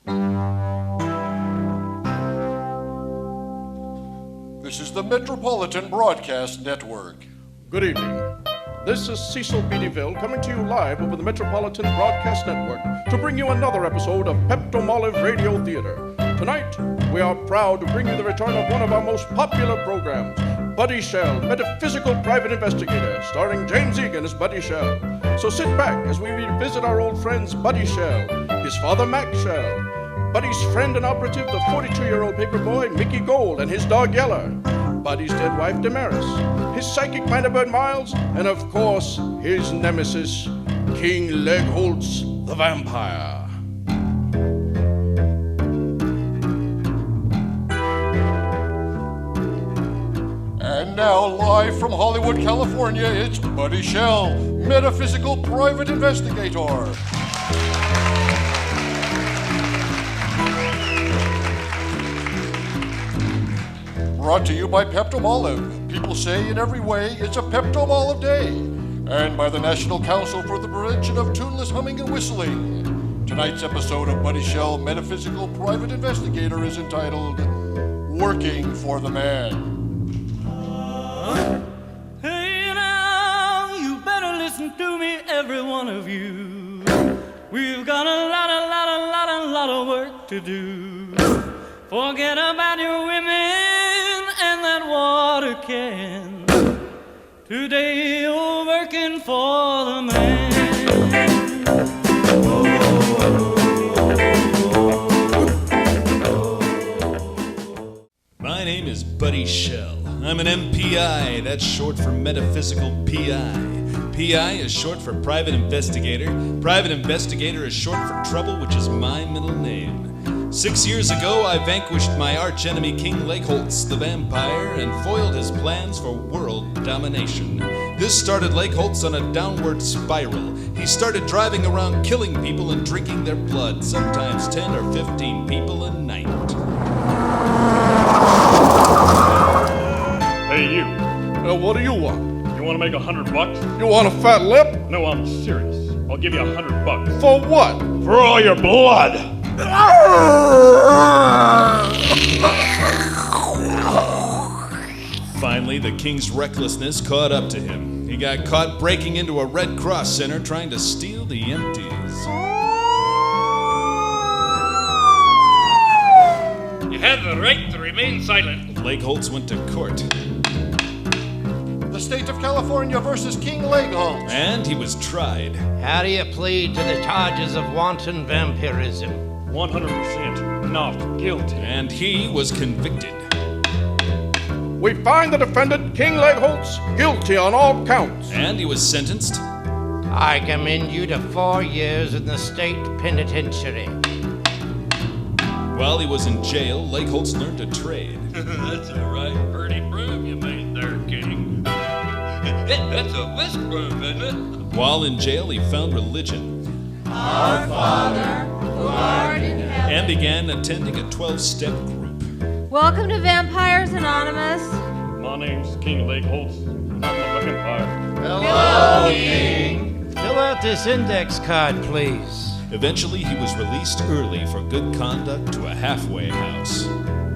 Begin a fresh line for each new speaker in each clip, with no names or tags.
This is the Metropolitan Broadcast Network.
Good evening. This is Cecil B. DeVille coming to you live over the Metropolitan Broadcast Network to bring you another episode of Pepto-Olive Radio Theater. Tonight, we are proud to bring you the return of one of our most popular programs, Buddy Shell, Metaphysical Private Investigator, starring James Egan as Buddy Shell. So sit back as we revisit our old friends Buddy Shell, his father Mac Shell, Buddy's friend and operative, the 42-year-old paperboy Mickey Gold, and his dog Yeller, Buddy's dead wife Damaris, his psychic minor-bird Miles, and of course, his nemesis, King Legholtz the Vampire.
And now, live from Hollywood, California, it's Buddy Shell, Metaphysical Private Investigator. Brought to you by Pepto-Olive. People say in every way it's a Pepto-Olive day. And by the National Council for the Prevention of Tuneless Humming and Whistling. Tonight's episode of Buddy Shell, Metaphysical Private Investigator is entitled Working for the Man.
Hey now, you better listen to me, every one of you. We've got a lot of work to do. Forget about your women and that water can. Today you're working for the man.
My name is Buddy Shell. I'm an MPI, that's short for Metaphysical PI. PI is short for Private Investigator. Private Investigator is short for Trouble, which is my middle name. 6 years ago, I vanquished my archenemy King Legholtz the Vampire and foiled his plans for world domination. This started Legholtz on a downward spiral. He started driving around killing people and drinking their blood, sometimes 10 or 15 people a night.
Hey, you.
What do you want?
You want to make $100?
You want a fat lip?
No, I'm serious. I'll give you $100.
For what?
For all your blood!
Finally, the king's recklessness caught up to him. He got caught breaking into a Red Cross center trying to steal the empties.
You have the right to remain silent.
Legholtz went to court.
The state of California versus King Legholtz.
And he was tried.
How do you plead to the charges of wanton vampirism?
100% not guilty.
And he was convicted.
We find the defendant, King Legholtz, guilty on all counts.
And he was sentenced.
I commend you to 4 years in the state penitentiary.
While he was in jail, Legholtz learned a trade.
That's a right pretty broom you made there, King. That's a whisk broom, isn't it?
While in jail, he found religion.
Our Father, who art in heaven.
And began attending a 12-step group.
Welcome to Vampires Anonymous.
My name's King Legholtz. I'm a vampire.
Hello, King.
Fill out this index card, please.
Eventually, he was released early for good conduct to a halfway house.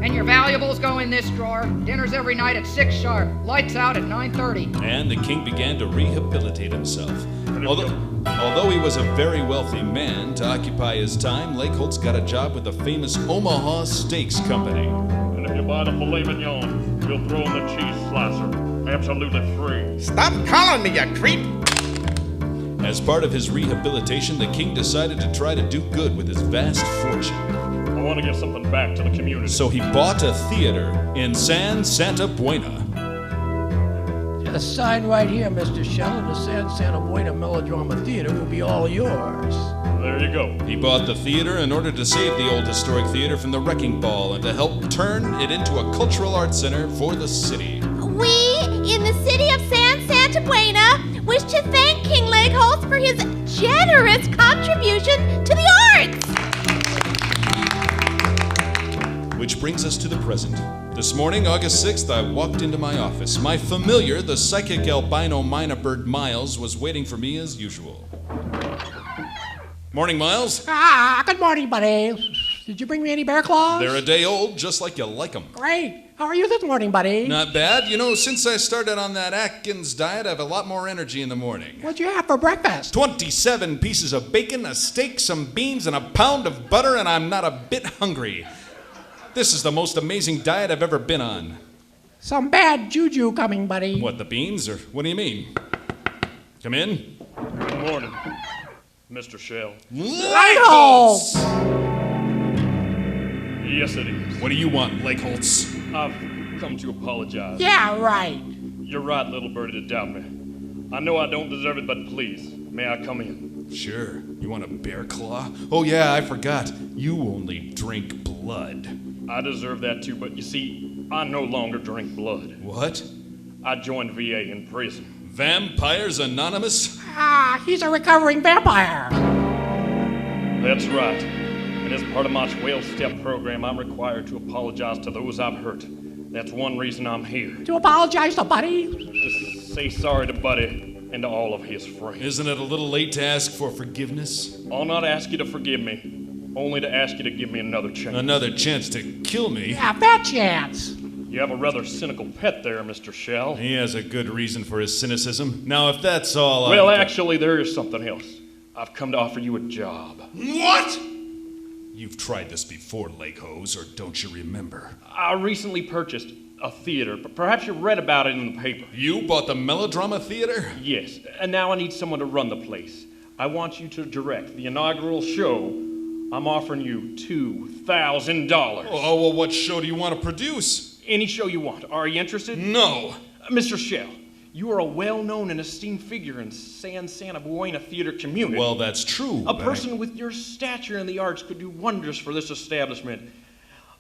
And your valuables go in this drawer. Dinner's every night at 6 sharp. Lights out at 9:30.
And the king began to rehabilitate himself. Although he was a very wealthy man, to occupy his time, Legholtz got a job with the famous Omaha Steaks Company.
And if you buy the filet mignon, we'll throw in the cheese slicer. Absolutely free.
Stop calling me, you creep!
As part of his rehabilitation, the king decided to try to do good with his vast fortune.
I want to give something back to the community.
So he bought a theater in San Santa Buena.
Just sign right here, Mr. Shell, and the San Santa Buena Melodrama Theater will be all yours.
There you go.
He bought the theater in order to save the old historic theater from the wrecking ball and to help turn it into a cultural arts center for the city.
We, in the city of San Santa Buena, wish to thank King Legholtz for his generous contribution to the arts.
Which brings us to the present. This morning, August 6th, I walked into my office. My familiar, the psychic albino minor bird Miles, was waiting for me as usual. Morning, Miles.
Good morning, buddy. Did you bring me any bear claws?
They're a day old, just like you like them.
Great. How are you this morning, buddy?
Not bad. You know, since I started on that Atkins diet, I have a lot more energy in the morning.
What'd you have for breakfast?
27 pieces of bacon, a steak, some beans, and a pound of butter, and I'm not a bit hungry. This is the most amazing diet I've ever been on.
Some bad juju coming, buddy.
What, the beans, or what do you mean? Come in.
Good morning, Mr. Shell.
Lightholtz!
Yes, it is.
What do you want, Lakeholtz?
I've come to apologize.
Yeah, right.
You're right, little birdie, to doubt me. I know I don't deserve it, but please, may I come in?
Sure. You want a bear claw? Oh, yeah, I forgot. You only drink blood.
I deserve that too, but you see, I no longer drink blood.
What?
I joined VA in prison.
Vampires Anonymous?
He's a recovering vampire.
That's right. And as part of my 12-step program, I'm required to apologize to those I've hurt. That's one reason I'm here.
To apologize to Buddy?
To say sorry to Buddy and to all of his friends.
Isn't it a little late to ask for forgiveness?
I'll not ask you to forgive me, only to ask you to give me another chance.
Another chance to kill me?
Yeah, fat chance.
You have a rather cynical pet there, Mr. Shell.
He has a good reason for his cynicism. Now, if that's all
Well, actually, there is something else. I've come to offer you a job.
What? You've tried this before, Lakehose, or don't you remember?
I recently purchased a theater. Perhaps you read about it in the paper.
You bought the Melodrama Theater?
Yes, and now I need someone to run the place. I want you to direct the inaugural show. I'm offering you $2,000.
Oh, well, what show do you want to produce?
Any show you want. Are you interested?
No.
Mr. Shell, you are a well-known and esteemed figure in San Santa Buena theater community.
Well, that's true.
A person with your stature in the arts could do wonders for this establishment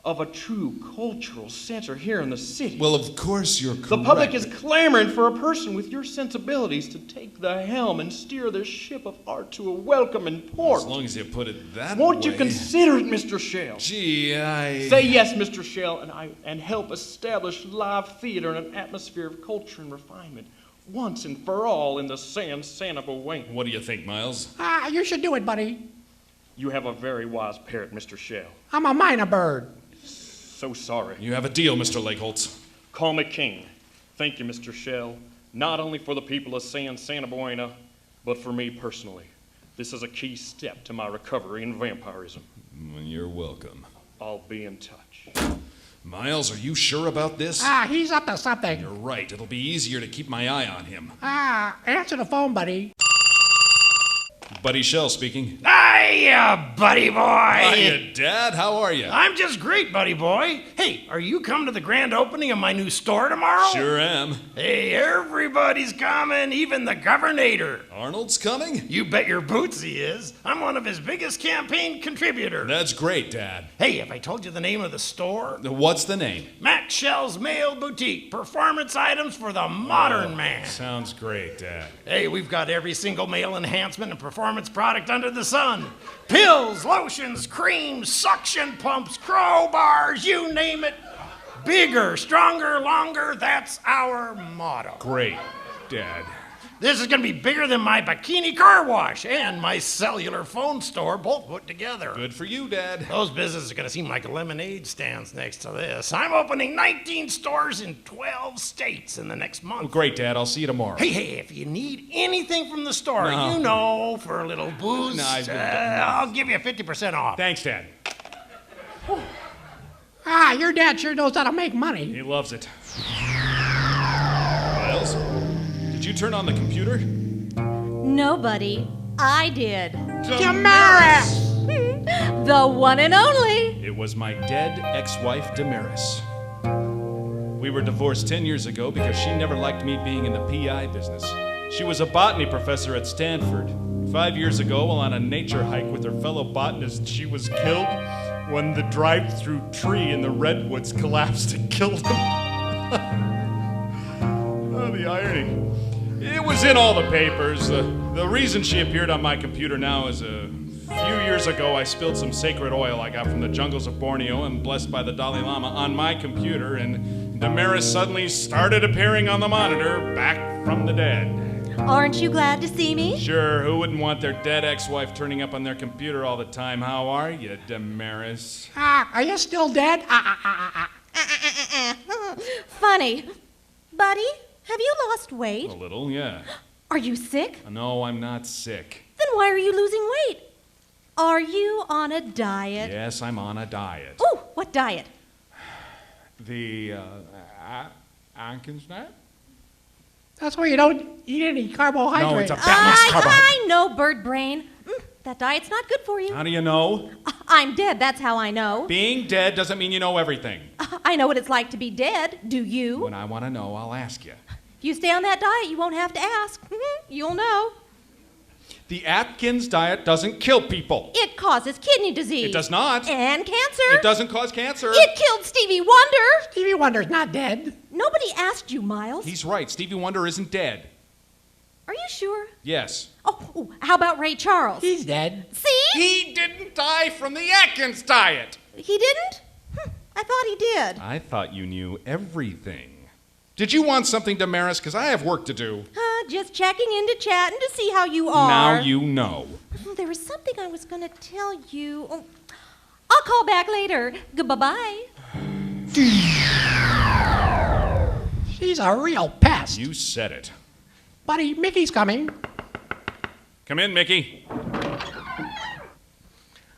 of a true cultural center here in the city.
Well, of course you're correct.
The public is clamoring for a person with your sensibilities to take the helm and steer this ship of art to a welcoming port.
As long as you put it that
Won't
way.
you consider it, Mr. Shell?
Gee,
Say yes, Mr. Shell, and help establish live theater in an atmosphere of culture and refinement once and for all in the San Santa Buena.
What do you think, Miles?
You should do it, buddy.
You have a very wise parrot, Mr. Shell.
I'm a minor bird.
So sorry.
You have a deal, Mr. Lakeholtz.
Call me King. Thank you, Mr. Shell, not only for the people of San Santa Buena, but for me personally. This is a key step to my recovery in vampirism.
You're welcome.
I'll be in touch.
Miles, are you sure about this?
He's up to something.
You're right. It'll be easier to keep my eye on him.
Answer the phone, buddy.
Buddy Shell speaking.
Hiya, buddy boy.
Hiya, Dad. How are you?
I'm just great, buddy boy. Hey, are you coming to the grand opening of my new store tomorrow?
Sure am.
Hey, everybody's coming, even the governor.
Arnold's coming?
You bet your boots he is. I'm one of his biggest campaign contributors.
That's great, Dad.
Hey, have I told you the name of the store?
What's the name?
Max Shell's Mail Boutique. Performance items for the modern man.
Sounds great, Dad.
Hey, we've got every single male enhancement and performance product under the sun. Pills, lotions, creams, suction pumps, crowbars, you name it. Bigger, stronger, longer, that's our motto.
Great, Dad.
This is going to be bigger than my bikini car wash and my cellular phone store both put together.
Good for you, Dad.
Those businesses are going to seem like lemonade stands next to this. I'm opening 19 stores in 12 states in the next month.
Well, great, Dad. I'll see you tomorrow.
Hey, if you need anything from the store,
No.
you know, for a little boost,
No,
I'll give you 50% off.
Thanks, Dad.
Your dad sure knows how to make money.
He loves it. Miles, did you turn on the computer?
Nobody. I did.
Damaris!
The one and only.
It was my dead ex-wife, Damaris. We were divorced 10 years ago because she never liked me being in the PI business. She was a botany professor at Stanford. 5 years ago, while on a nature hike with her fellow botanists, she was killed when the drive-through tree in the redwoods collapsed and killed him. Oh, the irony. It was in all the papers. The reason she appeared on my computer now is a few years ago I spilled some sacred oil I got from the jungles of Borneo and blessed by the Dalai Lama on my computer, and Damaris suddenly started appearing on the monitor, back from the dead.
Aren't you glad to see me?
Sure, who wouldn't want their dead ex-wife turning up on their computer all the time? How are you, Damaris?
Are you still dead?
Funny. Buddy, have you lost weight?
A little, yeah.
Are you sick?
No, I'm not sick.
Then why are you losing weight? Are you on a diet?
Yes, I'm on a diet.
Ooh, what diet?
The, Atkins diet?
That's where you don't eat any carbohydrates.
No, it's a balanced carbohydrate.
I know, bird brain. That diet's not good for you.
How do you know?
I'm dead, that's how I know.
Being dead doesn't mean you know everything.
I know what it's like to be dead. Do you?
When I want to know, I'll ask you.
If you stay on that diet, you won't have to ask. You'll know.
The Atkins diet doesn't kill people.
It causes kidney disease.
It does not.
And cancer.
It doesn't cause cancer.
It killed Stevie Wonder.
Stevie Wonder's not dead.
Nobody asked you, Miles.
He's right. Stevie Wonder isn't dead.
Are you sure?
Yes.
Oh, how about Ray Charles?
He's dead.
See?
He didn't die from the Atkins diet.
He didn't? I thought he did.
I thought you knew everything. Did you want something, Damaris? Because I have work to do.
Just checking in to chat and to see how you are.
Now you know.
There was something I was going to tell you. Oh, I'll call back later. Goodbye.
She's a real pest.
You said it.
Buddy, Mickey's coming.
Come in, Mickey.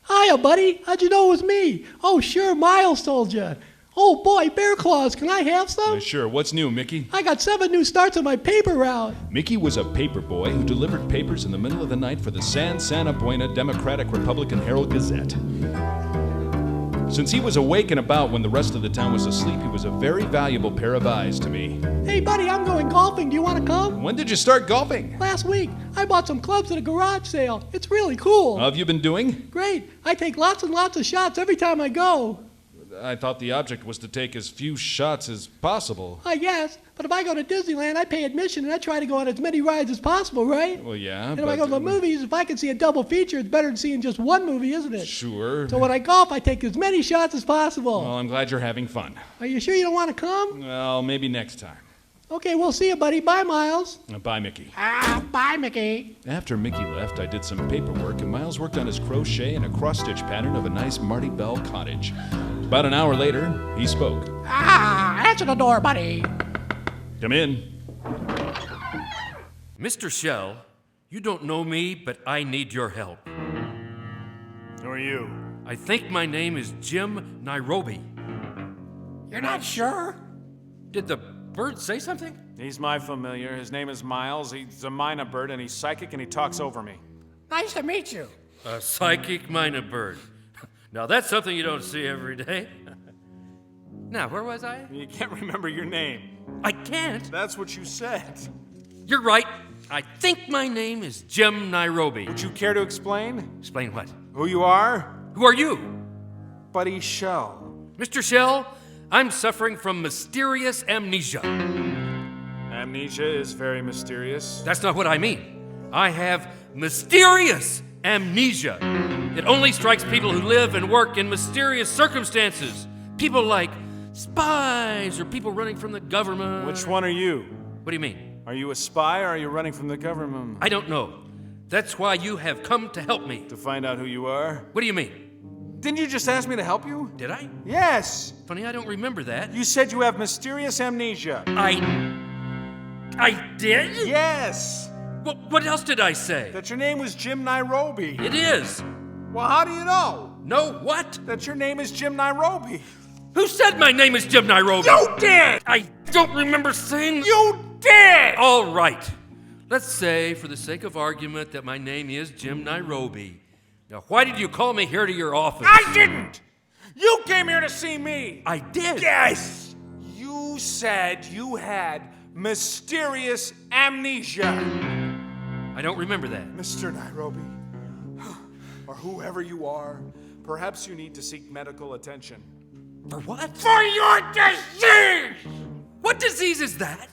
Hiya, buddy. How'd you know it was me? Oh, sure, Miles told you. Oh, boy, bear claws. Can I have some?
Sure. What's new, Mickey?
I got 7 new starts on my paper route.
Mickey was a paper boy who delivered papers in the middle of the night for the San Santa Buena Democratic Republican Herald Gazette. Since he was awake and about when the rest of the town was asleep, he was a very valuable pair of eyes to me.
Hey, buddy, I'm going golfing. Do you want to come?
When did you start golfing?
Last week. I bought some clubs at a garage sale. It's really cool.
How have you been doing?
Great. I take lots and lots of shots every time I go.
I thought the object was to take as few shots as possible.
I guess. But if I go to Disneyland, I pay admission and I try to go on as many rides as possible, right?
Well, yeah,
And if I go to the movies, if I can see a double feature, it's better than seeing just one movie, isn't it?
Sure.
So when I golf, I take as many shots as possible.
Well, I'm glad you're having fun.
Are you sure you don't want to come?
Well, maybe next time.
Okay, we'll see you, buddy. Bye, Miles.
Bye, Mickey.
Bye, Mickey.
After Mickey left, I did some paperwork, and Miles worked on his crochet and a cross-stitch pattern of a nice Marty Bell cottage. About an hour later, he spoke.
Answer the door, buddy.
Come in.
Mr. Shell, you don't know me, but I need your help.
Who are you?
I think my name is Jim Nairobi.
You're not sure?
Did the bird say something?
He's my familiar. His name is Miles. He's a mynah bird, and he's psychic, and he talks over me.
Nice to meet you.
A psychic mynah bird. Now that's something you don't see every day. Now, where was I?
You can't remember your name.
I can't.
That's what you said.
You're right. I think my name is Jim Nairobi.
Would you care to explain?
Explain what?
Who you are?
Who are you?
Buddy Shell.
Mr. Shell, I'm suffering from mysterious amnesia.
Amnesia is very mysterious.
That's not what I mean. I have mysterious amnesia. It only strikes people who live and work in mysterious circumstances. People like spies or people running from the government.
Which one are you?
What do you mean?
Are you a spy or are you running from the government?
I don't know. That's why you have come to help me.
To find out who you are?
What do you mean?
Didn't you just ask me to help you?
Did I?
Yes.
Funny, I don't remember that.
You said you have mysterious amnesia.
I did?
Yes.
What else did I say?
That your name was Jim Nairobi.
It is.
Well, how do you know?
No, what?
That your name is Jim Nairobi.
Who said my name is Jim Nairobi?
You did!
I don't remember saying...
You did!
All right. Let's say, for the sake of argument, that my name is Jim Nairobi. Now, why did you call me here to your office?
I didn't! You came here to see me!
I did?
Yes! You said you had mysterious amnesia.
I don't remember that.
Mr. Nairobi, or whoever you are, perhaps you need to seek medical attention.
For what?
For your disease!
What disease is that?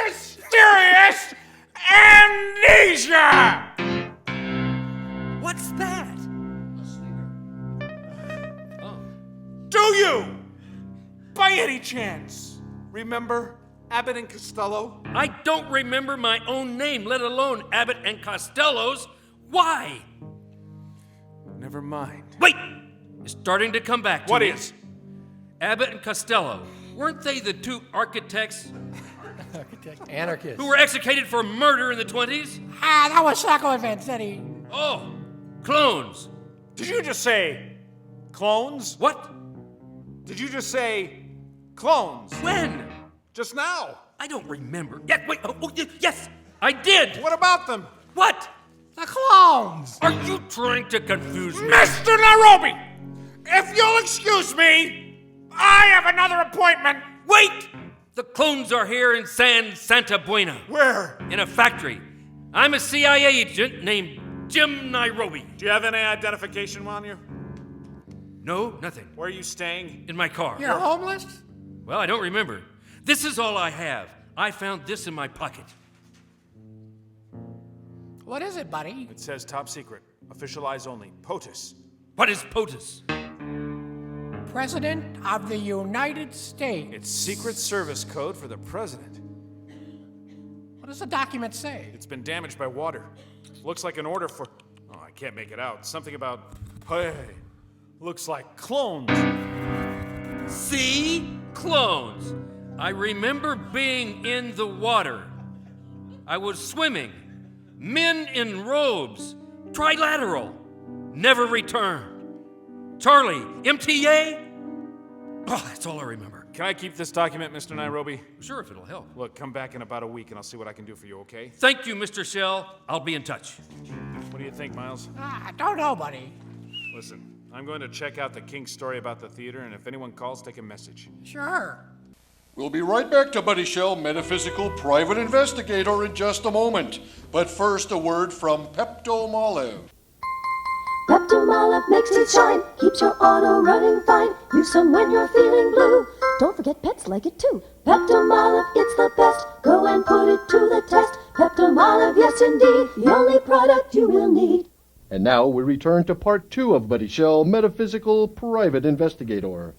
Mysterious amnesia!
What's that?
Do you, by any chance, remember Abbott and Costello?
I don't remember my own name, let alone Abbott and Costello's. Why?
Never mind.
Wait! It's starting to come back to
What
me.
is?
Abbott and Costello. Weren't they the two architects
Anarchist.
who were executed for murder in the 20s?
Ah, that was Sacco and Vanzetti.
Oh, clones.
Did you just say clones?
What?
Did you just say clones?
When?
Just now.
I don't remember. Yes, wait. Yes, I did.
What about them?
What?
The clones.
Are you trying to confuse me?
Mr. Nairobi, if you'll excuse me, I have another appointment.
Wait! The clones are here in Santa Buena.
Where?
In a factory. I'm a CIA agent named Jim Nairobi.
Do you have any identification on you?
No, nothing.
Where are you staying?
In my car.
You're homeless?
Well, I don't remember. This is all I have. I found this in my pocket.
What is it, buddy?
It says top secret. Official eyes only. POTUS.
What is POTUS?
President of the United States.
It's Secret Service code for the president.
What does the document say?
It's been damaged by water. Looks like an order for... Oh, I can't make it out. Something about... Hey, looks like clones.
See? Clones. I remember being in the water. I was swimming. Men in robes. Trilateral. Never returned. Charlie, MTA? Oh, that's all I remember.
Can I keep this document, Mr. Nairobi?
Sure, if it'll help.
Look, come back in about a week and I'll see what I can do for you, okay?
Thank you, Mr. Shell. I'll be in touch.
What do you think, Miles?
I don't know, buddy.
Listen, I'm going to check out the King's story about the theater, and if anyone calls, take a message.
Sure.
We'll be right back to Buddy Shell, Metaphysical Private Investigator, in just a moment. But first, a word from Pepto-Molive.
Pepto-Molive makes it shine, keeps your auto running fine. Use some when you're feeling blue. Don't forget pets like it too. Pepto-Molive, it's the best. Go and put it to the test. Pepto-Molive, yes indeed, the only product you will need.
And now we return to part 2 of Buddy Shell, Metaphysical Private Investigator.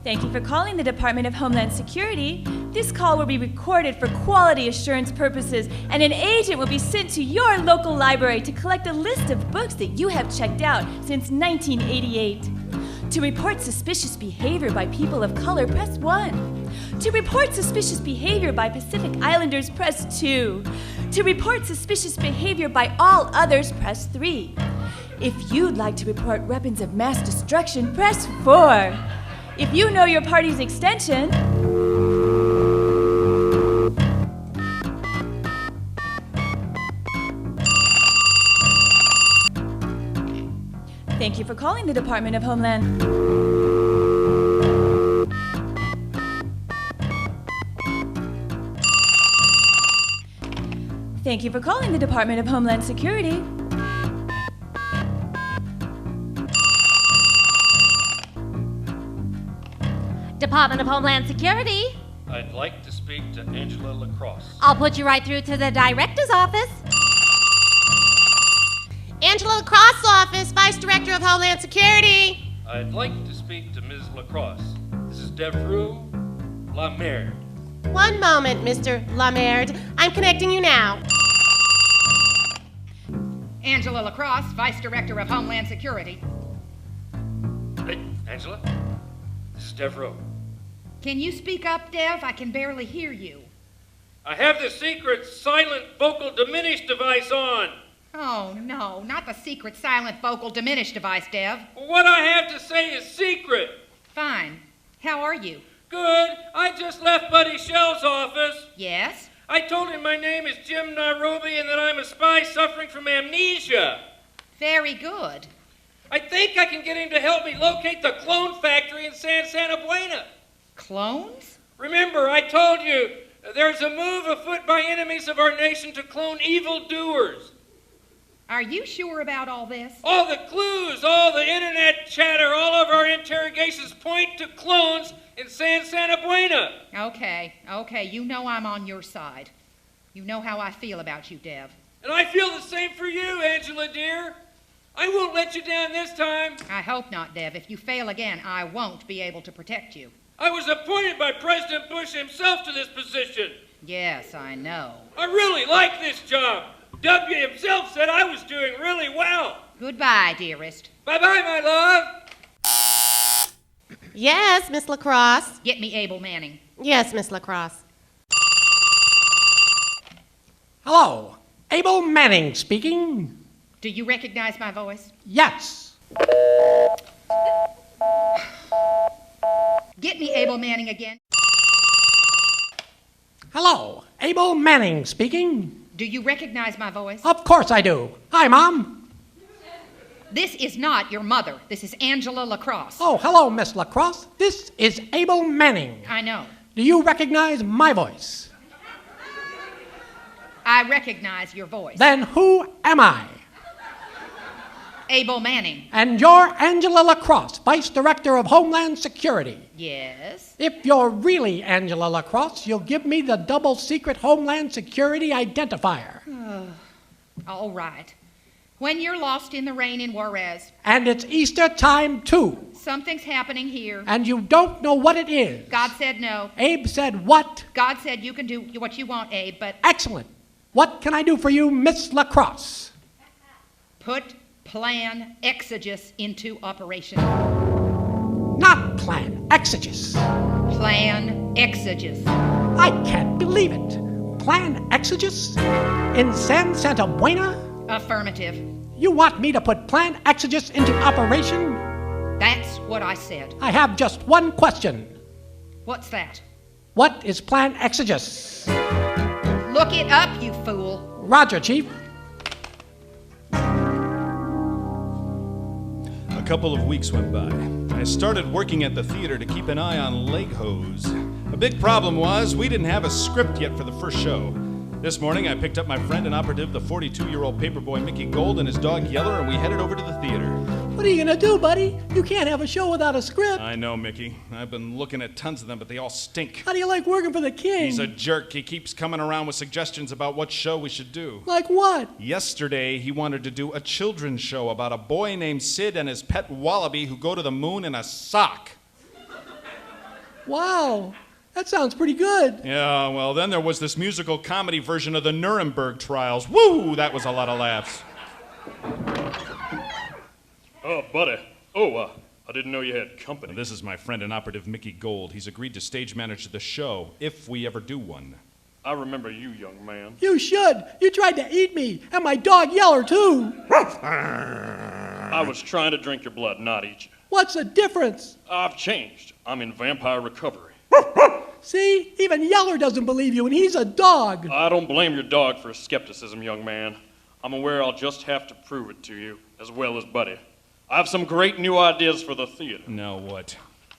Thank you for calling the Department of Homeland Security. This call will be recorded for quality assurance purposes, and an agent will be sent to your local library to collect a list of books that you have checked out since 1988. To report suspicious behavior by people of color, press 1. To report suspicious behavior by Pacific Islanders, press 2. To report suspicious behavior by all others, press 3. If you'd like to report weapons of mass destruction, press 4. If you know your party's extension, thank you for calling the Department of Homeland. Thank you for calling the Department of Homeland Security.
Department of Homeland Security.
I'd like to speak to Angela Lacrosse.
I'll put you right through to the director's office. Angela Lacrosse office, Vice Director of Homeland Security.
I'd like to speak to Ms. Lacrosse. This is Devreux Lamerde.
One moment, Mr. Lamerde. I'm connecting you now.
Angela Lacrosse, Vice Director of Homeland Security.
Hey, Angela? This is Devreux.
Can you speak up, Dev? I can barely hear you.
I have the secret silent vocal diminish device on.
Oh, no, not the secret silent vocal diminish device, Dev.
What I have to say is secret.
Fine. How are you?
Good. I just left Buddy Shell's office.
Yes?
I told him my name is Jim Nairobi and that I'm a spy suffering from amnesia.
Very good.
I think I can get him to help me locate the clone factory in Santa Buena.
Clones?
Remember, I told you, there's a move afoot by enemies of our nation to clone evildoers.
Are you sure about all this?
All the clues, all the internet chatter, all of our interrogations point to clones in Santa Buena.
Okay, you know I'm on your side. You know how I feel about you, Dev.
And I feel the same for you, Angela dear. I won't let you down this time.
I hope not, Dev. If you fail again, I won't be able to protect you.
I was appointed by President Bush himself to this position.
Yes, I know.
I really like this job. W himself said I was doing really well.
Goodbye, dearest.
Bye-bye, my love.
Yes, Miss LaCrosse.
Get me Abel Manning.
Yes, Miss LaCrosse.
Hello, Abel Manning speaking.
Do you recognize my voice?
Yes.
Get me Abel Manning again.
Hello, Abel Manning speaking.
Do you recognize my voice?
Of course I do. Hi, Mom.
This is not your mother. This is Angela LaCrosse.
Oh, hello, Miss LaCrosse. This is Abel Manning.
I know.
Do you recognize my voice?
I recognize your voice.
Then who am I?
Abel Manning.
And you're Angela LaCrosse, Vice Director of Homeland Security.
Yes.
If you're really Angela LaCrosse, you'll give me the double secret Homeland Security identifier.
All right. When you're lost in the rain in Juarez.
And it's Easter time, too.
Something's happening here.
And you don't know what it is.
God said no.
Abe said what?
God said you can do what you want, Abe, but...
Excellent. What can I do for you, Miss LaCrosse?
Put Plan Exegesis into operation.
Not Plan Exegesis.
Plan Exegesis.
I can't believe it. Plan Exegesis? In San Santa Buena?
Affirmative.
You want me to put Plan Exegesis into operation?
That's what I said.
I have just one question.
What's that?
What is Plan Exegesis?
Look it up, you fool.
Roger, Chief.
A couple of weeks went by. I started working at the theater to keep an eye on leg hose. A big problem was we didn't have a script yet for the first show. This morning I picked up my friend and operative, the 42-year-old paperboy Mickey Gold, and his dog Yeller, and we headed over to the theater.
What are you gonna do, buddy? You can't have a show without a script.
I know, Mickey. I've been looking at tons of them, but they all stink.
How do you like working for the king?
He's a jerk. He keeps coming around with suggestions about what show we should do.
Like what?
Yesterday, he wanted to do a children's show about a boy named Sid and his pet wallaby who go to the moon in a sock.
Wow. That sounds pretty good.
Yeah, well, then there was this musical comedy version of the Nuremberg trials. Woo! That was a lot of laughs.
Oh, buddy. I didn't know you had company.
This is my friend and operative Mickey Gold. He's agreed to stage manage the show, if we ever do one.
I remember you, young man.
You should. You tried to eat me, and my dog Yeller, too.
I was trying to drink your blood, not eat you.
What's the difference?
I've changed. I'm in vampire recovery.
See? Even Yeller doesn't believe you, and he's a dog.
I don't blame your dog for his skepticism, young man. I'm aware I'll just have to prove it to you, as well as Buddy. I have some great new ideas for the theater.
Now what?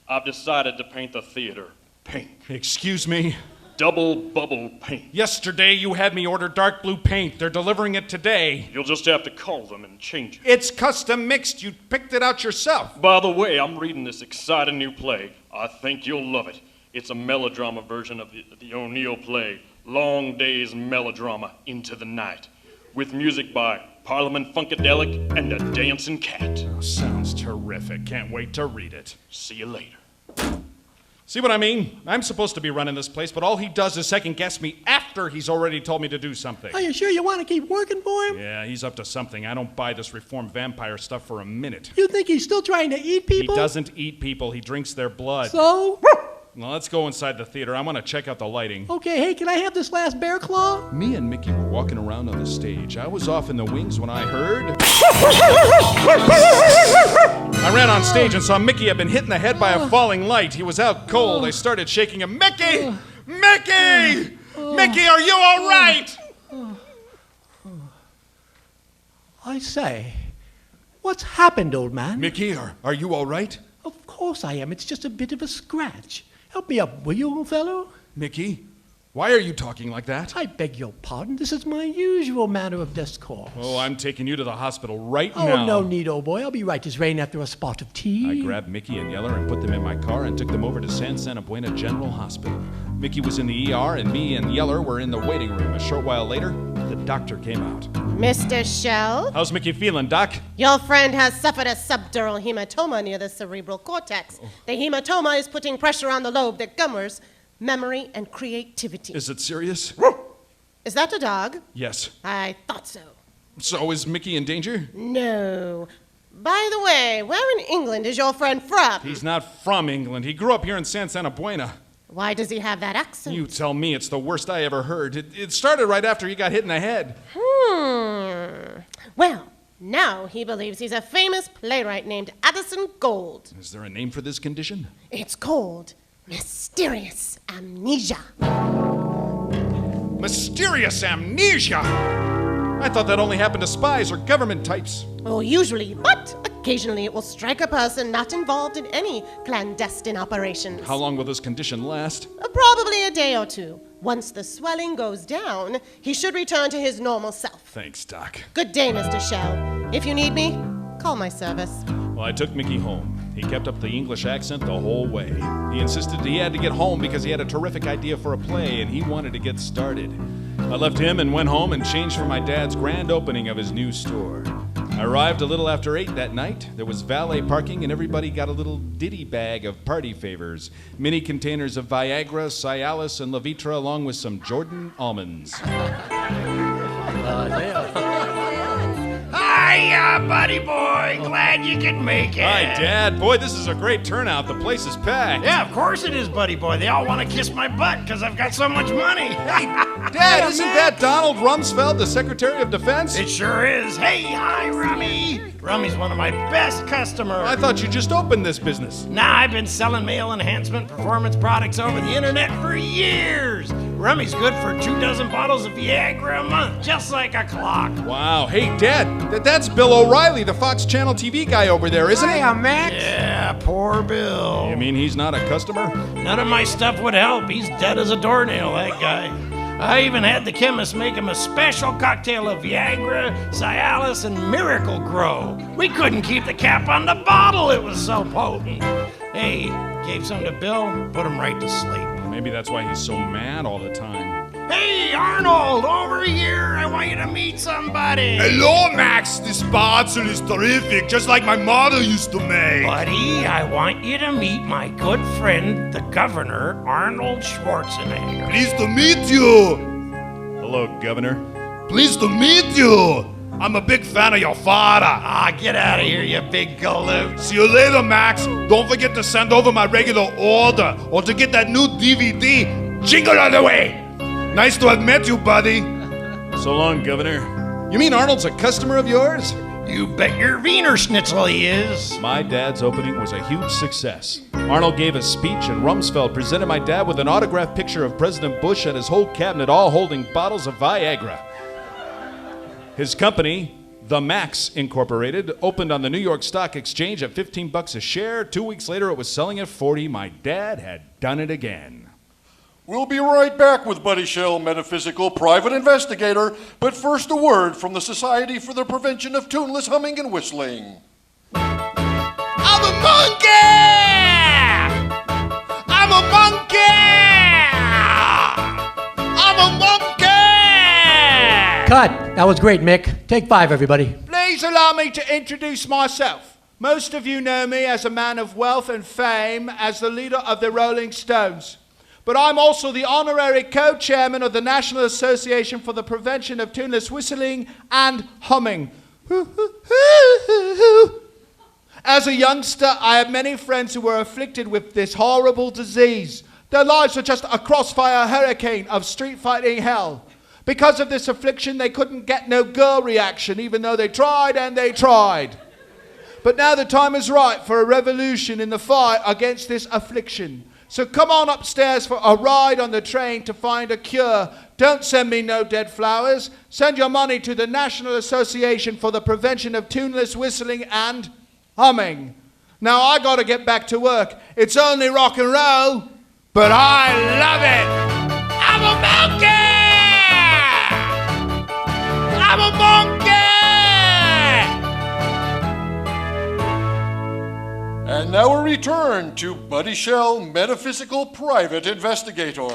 I've decided to paint the theater pink.
Excuse me?
Double bubble paint.
Yesterday you had me order dark blue paint. They're delivering it today.
You'll just have to call them and change it.
It's custom mixed. You picked it out yourself.
By the way, I'm reading this exciting new play. I think you'll love it. It's a melodrama version of the O'Neill play, Long Day's Melodrama Into the Night, with music by Parliament Funkadelic and a Dancing Cat.
Oh, sounds terrific. Can't wait to read it.
See you later.
See what I mean? I'm supposed to be running this place, but all he does is second-guess me after he's already told me to do something.
Are you sure you want to keep working for him?
Yeah, he's up to something. I don't buy this reformed vampire stuff for a minute.
You think he's still trying to eat people?
He doesn't eat people. He drinks their blood.
So?
Well, let's go inside the theater. I want to check out the lighting.
Okay, hey, can I have this last bear claw?
Me and Mickey were walking around on the stage. I was off in the wings when I heard... I ran on stage and saw Mickey had been hit in the head by a falling light. He was out cold. I started shaking him. Mickey! Mickey! Mickey, are you all right?
I say, what's happened, old man?
Mickey, are you all right?
Of course I am. It's just a bit of a scratch. Help me up, will you, old fellow?
Mickey, why are you talking like that?
I beg your pardon. This is my usual manner of discourse.
Oh, I'm taking you to the hospital right now.
Oh, no need, old boy. I'll be right as rain after a spot of tea.
I grabbed Mickey and Yeller and put them in my car and took them over to San Santa Buena General Hospital. Mickey was in the ER, and me and Yeller were in the waiting room. A short while later, the doctor came out.
Mr. Shell,
How's Mickey feeling, Doc?
your friend has suffered a subdural hematoma near the cerebral cortex. The hematoma is putting pressure on the lobe that governs memory and creativity.
Is it serious?
Is that a dog?
Yes.
I thought so.
So is Mickey in danger?
No. By the way, where in England is your friend from?
He's not from England. He grew up here in Santa Buena.
Why does he have that accent?
You tell me. It's the worst I ever heard. It started right after he got hit in the head.
Well, now he believes he's a famous playwright named Addison Gold.
Is there a name for this condition?
It's called mysterious amnesia.
Mysterious amnesia? I thought that only happened to spies or government types.
Oh, usually, but occasionally it will strike a person not involved in any clandestine operations.
How long will this condition last?
Probably a day or two. Once the swelling goes down, he should return to his normal self.
Thanks, Doc.
Good day, Mr. Shell. If you need me, call my service.
Well, I took Mickey home. He kept up the English accent the whole way. He insisted he had to get home because he had a terrific idea for a play and he wanted to get started. I left him and went home and changed for my dad's grand opening of his new store. I arrived a little after 8 that night. There was valet parking and everybody got a little ditty bag of party favors. Mini containers of Viagra, Cialis, and Levitra along with some Jordan almonds.
Hiya, buddy boy. Glad you could make it.
Hi, Dad. Boy, this is a great turnout. The place is packed.
Yeah, of course it is, buddy boy. They all want to kiss my butt because I've got so much money.
Dad, isn't that Donald Rumsfeld, the Secretary of Defense?
It sure is. Hey, hi, Rummy. Rummy's one of my best customers.
I thought you just opened this business.
Nah, I've been selling male enhancement performance products over the internet for years. Rummy's good for 24 bottles of Viagra a month, just like a clock.
Wow. Hey, Dad, that's Bill O'Reilly, the Fox Channel TV guy over there, isn't he?
Hiya, Max. Yeah, poor Bill.
You mean he's not a customer?
None of my stuff would help. He's dead as a doornail, that guy. I even had the chemist make him a special cocktail of Viagra, Cialis, and Miracle Grow. We couldn't keep the cap on the bottle, it was so potent. Hey, gave some to Bill, put him right to sleep.
Maybe that's why he's so mad all the time.
Hey, Arnold, over here. I want you to meet somebody.
Hello, Max. This bottle is terrific, just like my mother used to make.
Buddy, I want you to meet my good friend, the governor, Arnold Schwarzenegger.
Pleased to meet you.
Hello, Governor.
Pleased to meet you. I'm a big fan of your father.
Ah, get out of here, you big galoot.
See you later, Max. Don't forget to send over my regular order or to get that new DVD. Jingle all the way. Nice to have met you, buddy.
So long, Governor. You mean Arnold's a customer of yours?
You bet your Wiener Schnitzel he is.
My dad's opening was a huge success. Arnold gave a speech and Rumsfeld presented my dad with an autographed picture of President Bush and his whole cabinet all holding bottles of Viagra. His company, The Max Incorporated, opened on the New York Stock Exchange at $15 a share. 2 weeks later, it was selling at $40. My dad had done it again.
We'll be right back with Buddy Shell, Metaphysical Private Investigator, but first a word from the Society for the Prevention of Tuneless Humming and Whistling.
I'm a monkey! I'm a monkey! I'm a monkey!
Cut! That was great, Mick. Take 5, everybody.
Please allow me to introduce myself. Most of you know me as a man of wealth and fame, as the leader of the Rolling Stones. But I'm also the honorary co-chairman of the National Association for the Prevention of Tuneless Whistling and Humming. As a youngster, I had many friends who were afflicted with this horrible disease. Their lives were just a crossfire hurricane of street fighting hell. Because of this affliction, they couldn't get no girl reaction, even though they tried and they tried. But now the time is right for a revolution in the fight against this affliction. So come on upstairs for a ride on the train to find a cure. Don't send me no dead flowers. Send your money to the National Association for the Prevention of Tuneless Whistling and Humming. Now I gotta get back to work. It's only rock and roll, but I love it. I'm a monkey! I'm a monkey!
And now we return to Buddy Shell, Metaphysical Private Investigator.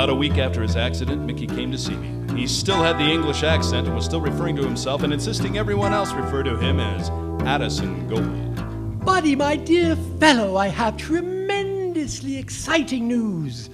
About a week after his accident, Mickey came to see me. He still had the English accent and was still referring to himself and insisting everyone else refer to him as Addison Gold.
Buddy, my dear fellow, I have tremendously exciting news.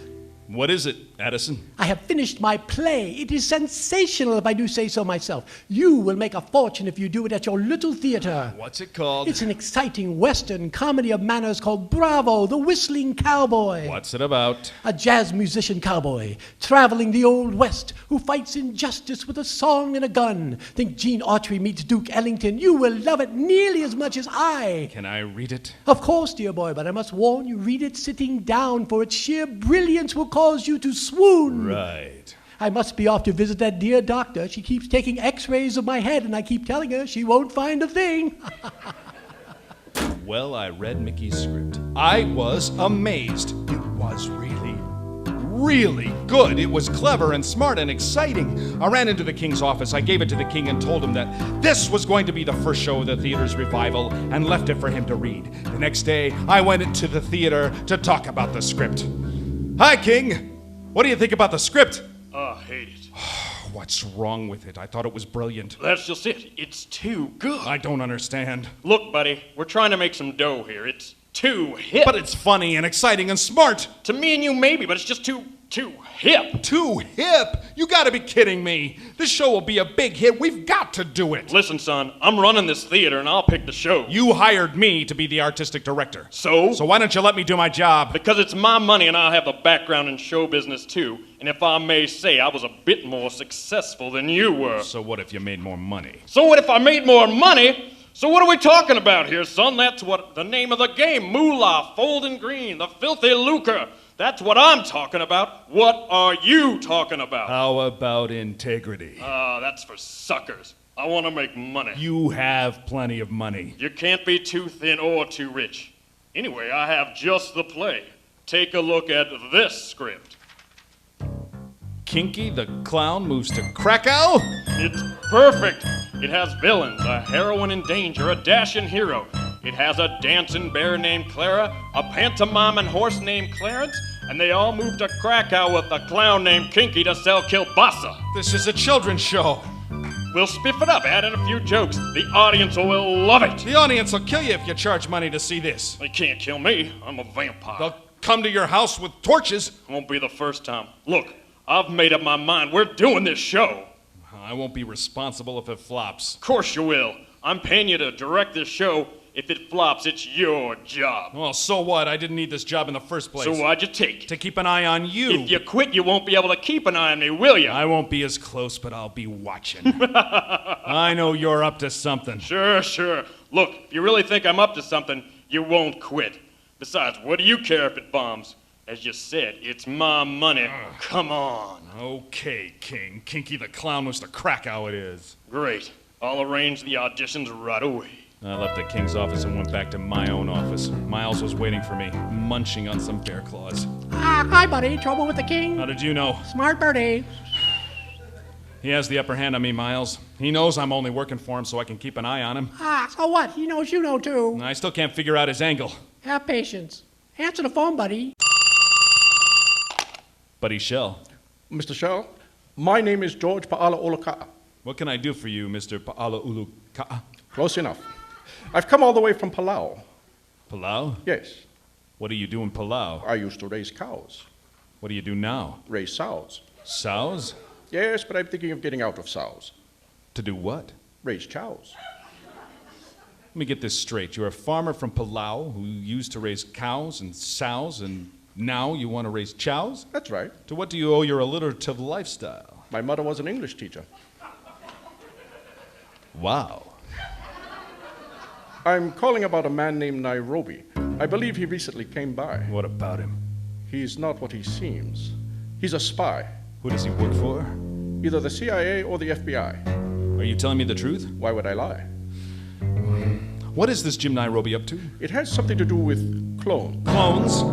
What is it, Addison?
I have finished my play. It is sensational, if I do say so myself. You will make a fortune if you do it at your little theater.
What's it called?
It's an exciting Western comedy of manners called Bravo, the Whistling Cowboy.
What's it about?
A jazz musician cowboy, traveling the Old West, who fights injustice with a song and a gun. Think Gene Autry meets Duke Ellington. You will love it nearly as much as I.
Can I read it?
Of course, dear boy, but I must warn you, read it sitting down, for its sheer brilliance will cause you to swoon.
Right.
I must be off to visit that dear doctor. She keeps taking x-rays of my head, and I keep telling her she won't find a thing.
Well, I read Mickey's script. I was amazed. It was really good. It was clever and smart and exciting. I ran into the king's office. I gave it to the king and told him that this was going to be the first show of the theater's revival and left it for him to read. The next day, I went into the theater to talk about the script. Hi, King. What do you think about the script?
I hate it.
What's wrong with it? I thought it was brilliant.
That's just it. It's too good.
I don't understand.
Look, buddy, we're trying to make some dough here. It's too hip.
But it's funny and exciting and smart.
To me and you, maybe, but it's just too hip.
Too hip? You gotta be kidding me. This show will be a big hit. We've got to do it.
Listen, son, I'm running this theater and I'll pick the show.
You hired me to be the artistic director.
So?
So why don't you let me do my job?
Because it's my money and I have a background in show business too. And if I may say, I was a bit more successful than you were.
So what if you made more money?
So what if I made more money? So what are we talking about here, son? That's what the name of the game. Moolah, folding green, the filthy lucre. That's what I'm talking about. What are you talking about?
How about integrity?
That's for suckers. I want to make money.
You have plenty of money.
You can't be too thin or too rich. Anyway, I have just the play. Take a look at this script.
Kinky the Clown moves to Krakow?
It's perfect. It has villains, a heroine in danger, a dashing hero. It has a dancing bear named Clara, a pantomiming horse named Clarence, and they all move to Krakow with a clown named Kinky to sell kielbasa.
This is a children's show.
We'll spiff it up, add in a few jokes. The audience will love it.
The audience will kill you if you charge money to see this.
They can't kill me. I'm a vampire.
They'll come to your house with torches.
Won't be the first time. Look, I've made up my mind. We're doing this show.
I won't be responsible if it flops.
Of course you will. I'm paying you to direct this show. If it flops, it's your job.
Well, so what? I didn't need this job in the first place.
So why'd you take it?
To keep an eye on you.
If you quit, you won't be able to keep an eye on me, will you?
I won't be as close, but I'll be watching. I know you're up to something.
Sure. Look, if you really think I'm up to something, you won't quit. Besides, what do you care if it bombs? As you said, it's my money. Come on.
Okay, King. Kinky the Clown was to Krakow it is.
Great. I'll arrange the auditions right away.
I left the king's office and went back to my own office. Miles was waiting for me, munching on some bear claws.
Hi, buddy. Trouble with the king?
How did you know?
Smart birdie.
He has the upper hand on me, Miles. He knows I'm only working for him so I can keep an eye on him.
So what? He knows you know, too.
I still can't figure out his angle.
Have patience. Answer the phone, buddy.
Buddy Shell.
Mr. Shell, my name is George Pa'ala-Uluka'a.
What can I do for you, Mr. Pa'ala-Uluka'a?
Close enough. I've come all the way from Palau.
Palau?
Yes.
What do you do in Palau?
I used to raise cows.
What do you do now?
Raise sows.
Sows?
Yes, but I'm thinking of getting out of sows.
To do what?
Raise chows.
Let me get this straight. You're a farmer from Palau who used to raise cows and sows, and now you want to raise chows?
That's right.
To what do you owe your alliterative lifestyle?
My mother was an English teacher.
Wow.
I'm calling about a man named Nairobi. I believe he recently came by.
What about him?
He's not what he seems. He's a spy.
Who does he work for?
Either the CIA or the FBI.
Are you telling me the truth?
Why would I lie?
What is this Jim Nairobi up to?
It has something to do with clones.
Clones?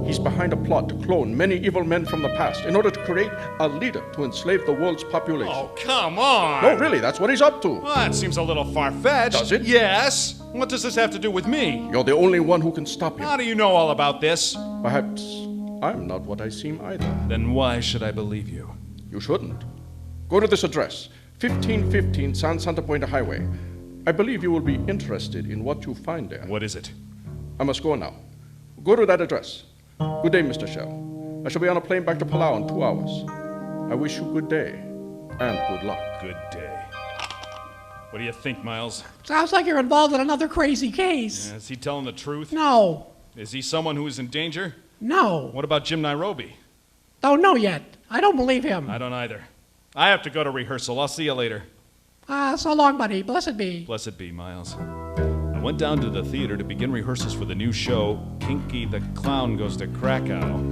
He's behind a plot to clone many evil men from the past in order to create a leader to enslave the world's population.
Oh, come on!
No, really, that's what he's up to.
Well, that seems a little far-fetched.
Does it?
Yes. What does this have to do with me?
You're the only one who can stop him.
How do you know all about this?
Perhaps I'm not what I seem either.
Then why should I believe you?
You shouldn't. Go to this address, 1515 San Santa Buena Highway. I believe you will be interested in what you find there.
What is it?
I must go now. Go to that address. Good day, Mr. Shell. I shall be on a plane back to Palau in 2 hours. I wish you good day and good luck.
Good day. What do you think, Miles?
Sounds like you're involved in another crazy case.
Is he telling the truth?
No.
Is he someone who is in danger?
No.
What about Jim Nairobi?
Don't know yet. I don't believe him.
I don't either. I have to go to rehearsal. I'll see you later.
So long, buddy. Blessed be.
Blessed be, Miles. I went down to the theater to begin rehearsals for the new show, Kinky the Clown Goes to Krakow.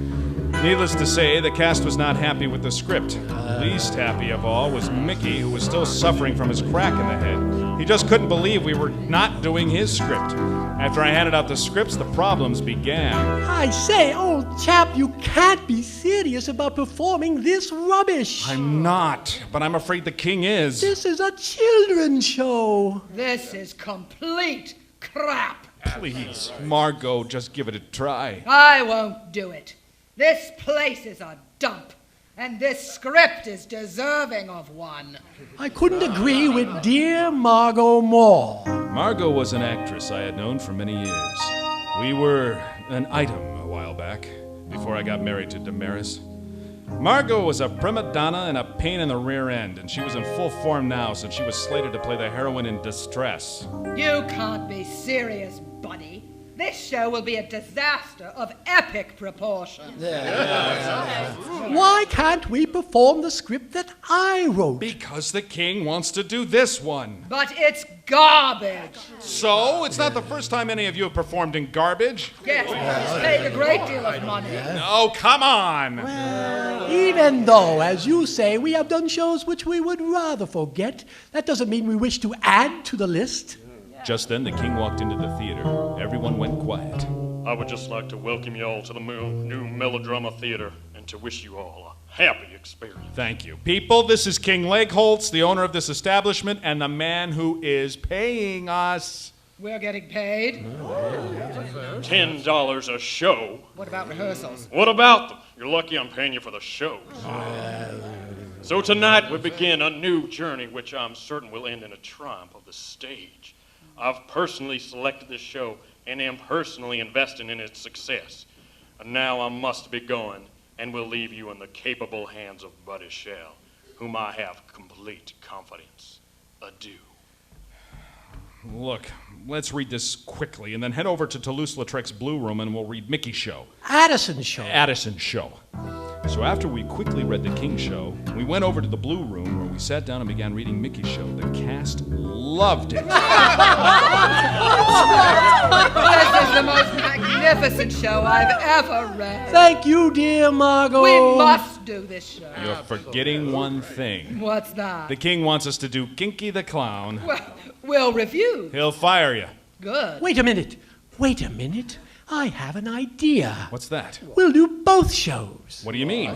Needless to say, the cast was not happy with the script. Least happy of all was Mickey, who was still suffering from his crack in the head. He just couldn't believe we were not doing his script. After I handed out the scripts, the problems began.
I say, old chap, you can't be serious about performing this rubbish.
I'm not, but I'm afraid the king is.
This is a children's show.
This is complete crap.
Please, Margot, just give it a try.
I won't do it. This place is a dump, and this script is deserving of one.
I couldn't agree with dear Margot more.
Margot was an actress I had known for many years. We were an item a while back, before I got married to Damaris. Margot was a prima donna and a pain in the rear end, and she was in full form now since she was slated to play the heroine in distress.
You can't be serious, buddy. This show will be a disaster of epic proportions.
Why can't we perform the script that I wrote?
Because the king wants to do this one.
But it's garbage.
So? It's not the first time any of you have performed in garbage.
Yes, he's paid a great deal of money.
Oh, come on!
Even though, as you say, we have done shows which we would rather forget, that doesn't mean we wish to add to the list.
Just then, the king walked into the theater. Everyone went quiet.
I would just like to welcome you all to the new Melodrama Theater and to wish you all a happy experience.
Thank you. People, this is King Legholtz, the owner of this establishment, and the man who is paying us.
We're getting paid.
$10 a show.
What about rehearsals?
What about them? You're lucky I'm paying you for the shows. So tonight we begin a new journey which I'm certain will end in a triumph of the stage. I've personally selected this show and am personally investing in its success. And now I must be going and will leave you in the capable hands of Buddy Shell, whom I have complete confidence. Adieu.
Look, let's read this quickly and then head over to Toulouse-Lautrec's Blue Room and we'll read Mickey's show.
Addison's show.
Addison's show. So after we quickly read the King show, we went over to the Blue Room where we sat down and began reading Mickey's show. The cast loved it.
This is the most magnificent show I've ever read.
Thank you, dear Margot.
We must do this show.
You're forgetting one thing.
What's that?
The king wants us to do Kinky the Clown.
Well, we'll refuse.
He'll fire you.
Good.
Wait a minute. I have an idea.
What's that?
We'll do both shows.
What do you mean?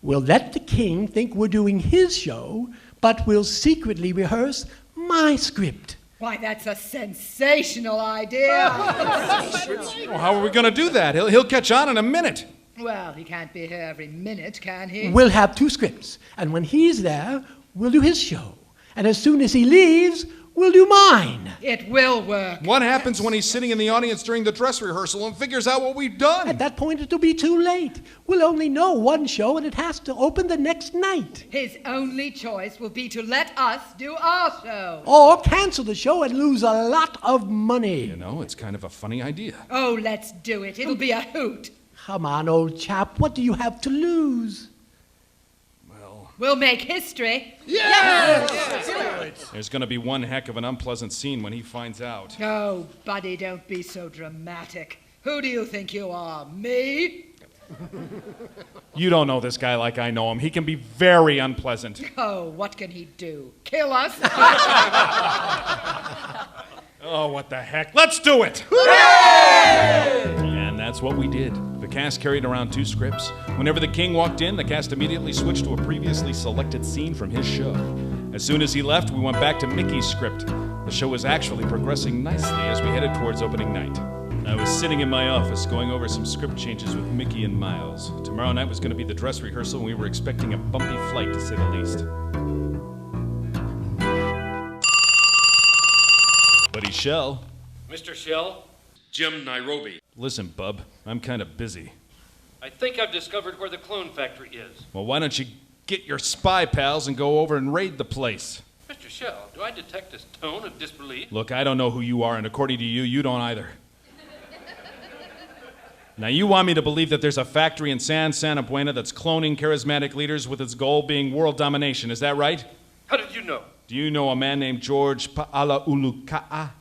We'll let the king think we're doing his show, but we'll secretly rehearse my script.
Why, that's a sensational idea.
Well, how are we going to do that? He'll catch on in a minute.
Well, he can't be here every minute, can he?
We'll have two scripts, and when he's there, we'll do his show. And as soon as he leaves, we'll do mine.
It will work.
What happens when he's sitting in the audience during the dress rehearsal and figures out what we've done?
At that point, it'll be too late. We'll only know one show, and it has to open the next night.
His only choice will be to let us do our show.
Or cancel the show and lose a lot of money.
You know, it's kind of a funny idea.
Oh, let's do it. It'll be a hoot.
Come on, old chap. What do you have to lose?
We'll make history.
Yes!
There's going to be one heck of an unpleasant scene when he finds out.
Oh, buddy, don't be so dramatic. Who do you think you are, me?
You don't know this guy like I know him. He can be very unpleasant.
Oh, what can he do? Kill us?
Oh, what the heck. Let's do it! And that's what we did. The cast carried around two scripts. Whenever the king walked in, the cast immediately switched to a previously selected scene from his show. As soon as he left, we went back to Mickey's script. The show was actually progressing nicely as we headed towards opening night. I was sitting in my office going over some script changes with Mickey and Miles. Tomorrow night was going to be the dress rehearsal, and we were expecting a bumpy flight, to say the least. Buddy Shell.
Mr. Shell, Jim Nairobi.
Listen, bub, I'm kind of busy.
I think I've discovered where the clone factory is.
Well, why don't you get your spy pals and go over and raid the place?
Mr. Shell, do I detect a tone of disbelief?
Look, I don't know who you are, and according to you, you don't either. Now, you want me to believe that there's a factory in Santa Buena that's cloning charismatic leaders with its goal being world domination, is that right?
How did you know?
Do you know a man named George Pa'alauluka'a?
I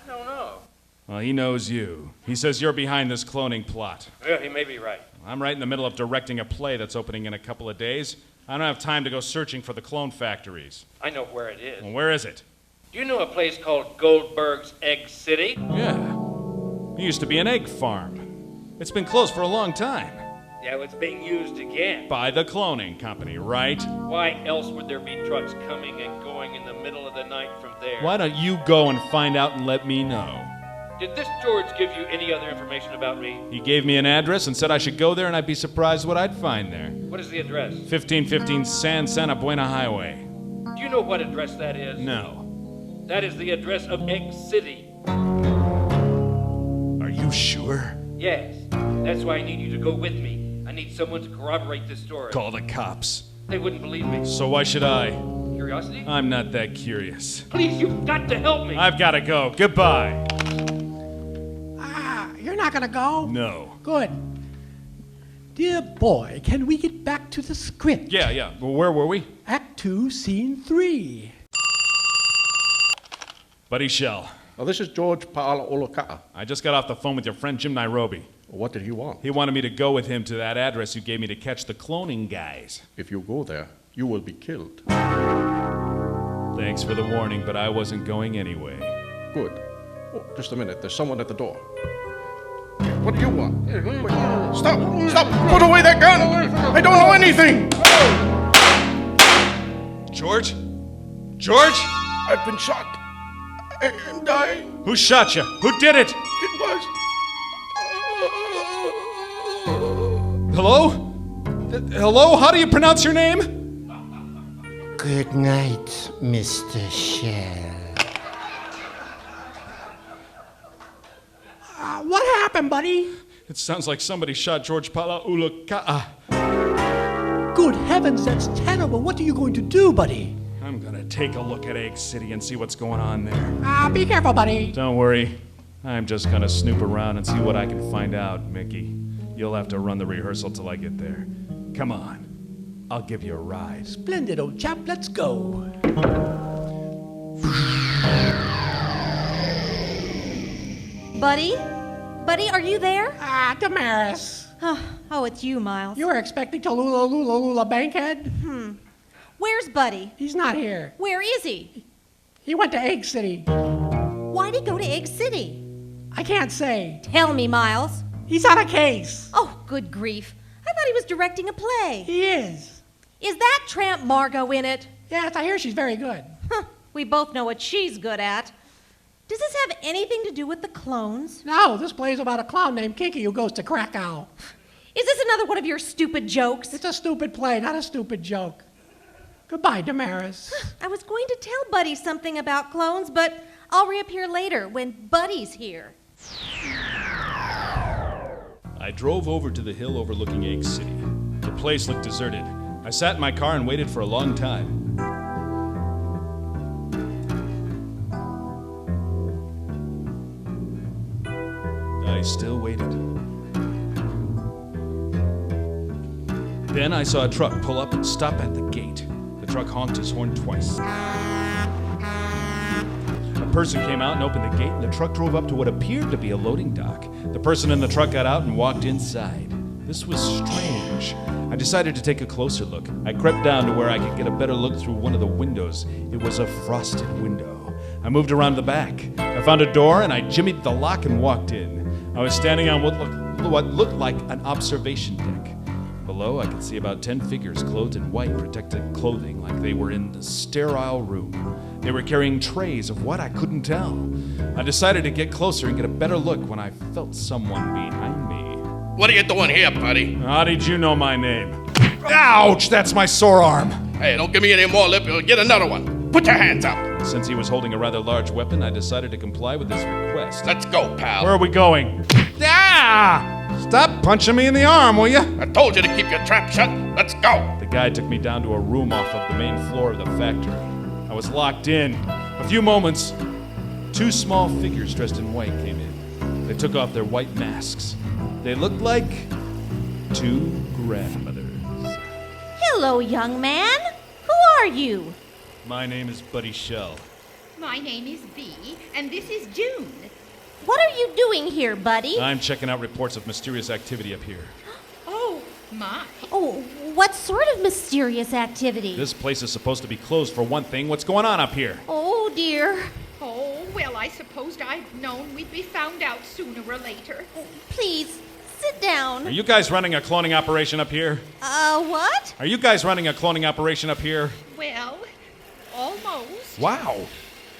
don't know.
Well, he knows you. He says you're behind this cloning plot.
Well, he may be right.
I'm right in the middle of directing a play that's opening in a couple of days. I don't have time to go searching for the clone factories.
I know where it is.
Well, where is it?
Do you know a place called Goldberg's Egg City?
Yeah. It used to be an egg farm. It's been closed for a long time.
Yeah, well, it's being used again.
By the cloning company, right?
Why else would there be trucks coming and going in the middle of the night from there?
Why don't you go and find out and let me know?
Did this George give you any other information about me?
He gave me an address and said I should go there, and I'd be surprised what I'd find there.
What is the address?
1515 Santa Buena Highway.
Do you know what address that is?
No.
That is the address of Egg City.
Are you sure?
Yes. That's why I need you to go with me. I need someone to corroborate this story.
Call the cops.
They wouldn't believe me.
So why should I?
Curiosity?
I'm not that curious.
Please, you've got to help me.
I've got to go. Goodbye.
You're not gonna go?
No.
Good. Dear boy, can we get back to the script?
Yeah. Well, where were we?
Act 2, Scene 3.
Buddy Shell.
Well, this is George Pa'alauluka'a.
I just got off the phone with your friend Jim Nairobi.
What did he want?
He wanted me to go with him to that address you gave me to catch the cloning guys.
If you go there, you will be killed.
Thanks for the warning, but I wasn't going anyway.
Good. Oh, just a minute. There's someone at the door. What do you want? Stop! Stop! Put away that gun! I don't know anything!
George? George?
I've been shot. And I...
Who shot you? Who did it?
It was...
Hello? Hello? How do you pronounce your name?
Good night, Mr. Shell.
What happened, buddy?
It sounds like somebody shot George Pa'alauluka'a.
Good heavens, that's terrible. What are you going to do, buddy?
I'm gonna take a look at Egg City and see what's going on there.
Be careful, buddy.
Don't worry. I'm just gonna snoop around and see what I can find out, Mickey. You'll have to run the rehearsal till I get there. Come on. I'll give you a ride.
Splendid, old chap. Let's go.
Buddy? Buddy, are you there?
Damaris.
Oh, it's you, Miles.
You were expecting to Lula Bankhead?
Where's Buddy?
He's not here.
Where is he?
He went to Egg City.
Why'd he go to Egg City?
I can't say.
Tell me, Miles.
He's on a case.
Oh, good grief. I thought he was directing a play.
He is.
Is that tramp Margot in it?
Yes, I hear she's very good.
We both know what she's good at. Does this have anything to do with the clones?
No, this play is about a clown named Kinky who goes to Krakow.
Is this another one of your stupid jokes?
It's a stupid play, not a stupid joke. Goodbye, Damaris.
I was going to tell Buddy something about clones, but I'll reappear later when Buddy's here.
I drove over to the hill overlooking Egg City. The place looked deserted. I sat in my car and waited for a long time. I still waited. Then I saw a truck pull up and stop at the gate. The truck honked his horn twice. A person came out and opened the gate, and the truck drove up to what appeared to be a loading dock. The person in the truck got out and walked inside. This was strange. I decided to take a closer look. I crept down to where I could get a better look through one of the windows. It was a frosted window. I moved around the back. I found a door, and I jimmied the lock and walked in. I was standing on what looked like an observation deck. Below, I could see about 10 figures clothed in white protective clothing like they were in the sterile room. They were carrying trays of what I couldn't tell. I decided to get closer and get a better look when I felt someone behind me.
What are you doing here, buddy?
How did you know my name? Ouch! That's my sore arm.
Hey, don't give me any more lip. You'll get another one. Put your hands up.
Since he was holding a rather large weapon, I decided to comply with his request.
Let's go, pal.
Where are we going? Ah! Stop punching me in the arm, will you?
I told you to keep your trap shut. Let's go.
The guy took me down to a room off of the main floor of the factory. I was locked in. A few moments, two small figures dressed in white came in. They took off their white masks. They looked like two grandmothers.
Hello, young man. Who are you?
My name is Buddy Shell.
My name is V, and this is June.
What are you doing here, buddy?
I'm checking out reports of mysterious activity up here.
Oh, my.
Oh, what sort of mysterious activity?
This place is supposed to be closed for one thing. What's going on up here?
Oh, dear.
Oh, well, I supposed I'd known we'd be found out sooner or later.
Please, sit down.
Are you guys running a cloning operation up here?
What?
Are you guys running a cloning operation up here?
Well, almost.
Wow.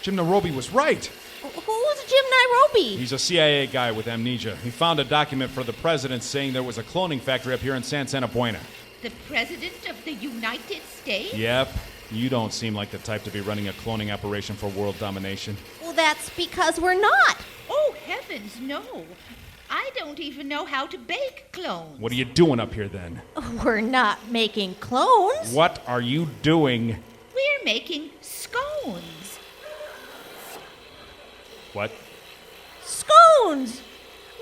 Jim Nairobi was right.
Who's Jim Nairobi?
He's a CIA guy with amnesia. He found a document for the president saying there was a cloning factory up here in Santa Buena.
The President of the United States?
Yep. You don't seem like the type to be running a cloning operation for world domination.
Well, that's because we're not.
Oh, heavens, no. I don't even know how to bake clones.
What are you doing up here then?
We're not making clones.
What are you doing?
We're making scones.
What?
Scones!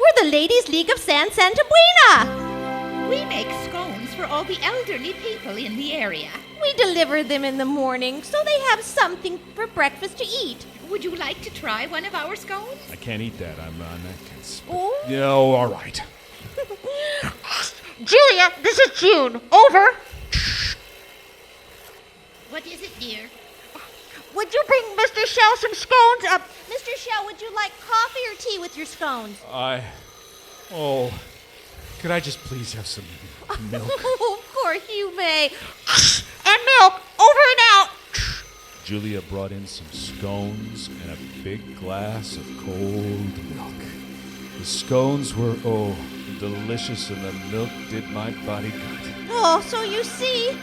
We're the Ladies' League of Santa Buena.
We make scones for all the elderly people in the area.
We deliver them in the morning so they have something for breakfast to eat.
Would you like to try one of our scones?
I can't eat that. I'm not.
Oh?
Yeah, all right.
Julia, this is June. Over. What is it, dear? Would you bring Mr. Shell some scones up?
Mr. Shell, would you like coffee or tea with your scones?
Oh, could I just please have some milk?
Of course you may.
And milk. Over and out.
Julia brought in some scones and a big glass of cold milk. The scones were, delicious, and the milk did my body good.
Oh, so you see,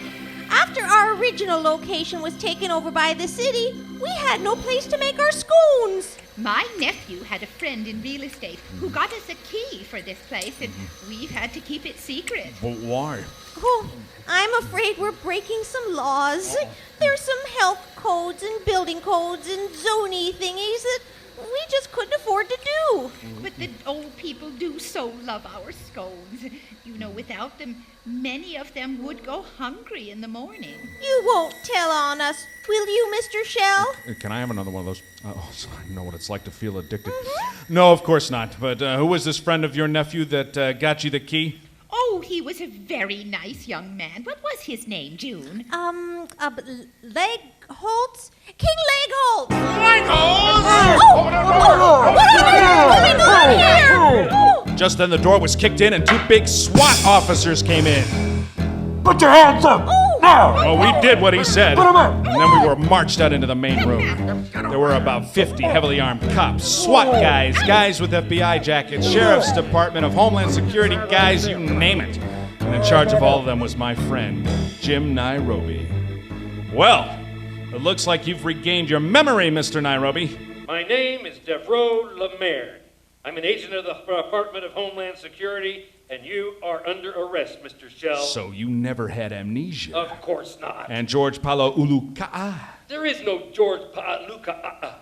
after our original location was taken over by the city, we had no place to make our scones.
My nephew had a friend in real estate who got us a key for this place, and we've had to keep it secret.
But why?
Oh, I'm afraid we're breaking some laws. There's some health codes and building codes and zoning thingies that we just couldn't afford to do.
But the old people do so love our scones. You know, without them, many of them would go hungry in the morning.
You won't tell on us, will you, Mr. Shell?
Can I have another one of those? I know what it's like to feel addicted. No, of course not. But who was this friend of your nephew that got you the key?
Oh, he was a very nice young man. What was his name, June?
Leg Holtz? King Leg Holtz!
Leg
What's going on here?
Just then the door was kicked in and two big SWAT officers came in.
Put your hands up! Now!
Well, we did what he said.
Put 'em up!
And then we were marched out into the main room. There were about 50 heavily armed cops, SWAT guys with FBI jackets, Sheriff's Department of Homeland Security guys, you name it. And in charge of all of them was my friend, Jim Nairobi. Well, it looks like you've regained your memory, Mr. Nairobi.
My name is Devereaux Lemaire. I'm an agent of the Department of Homeland Security, and you are under arrest, Mr. Shell.
So you never had amnesia.
Of course not.
And George Palauluka'a.
There is no George Pa'aluka'a.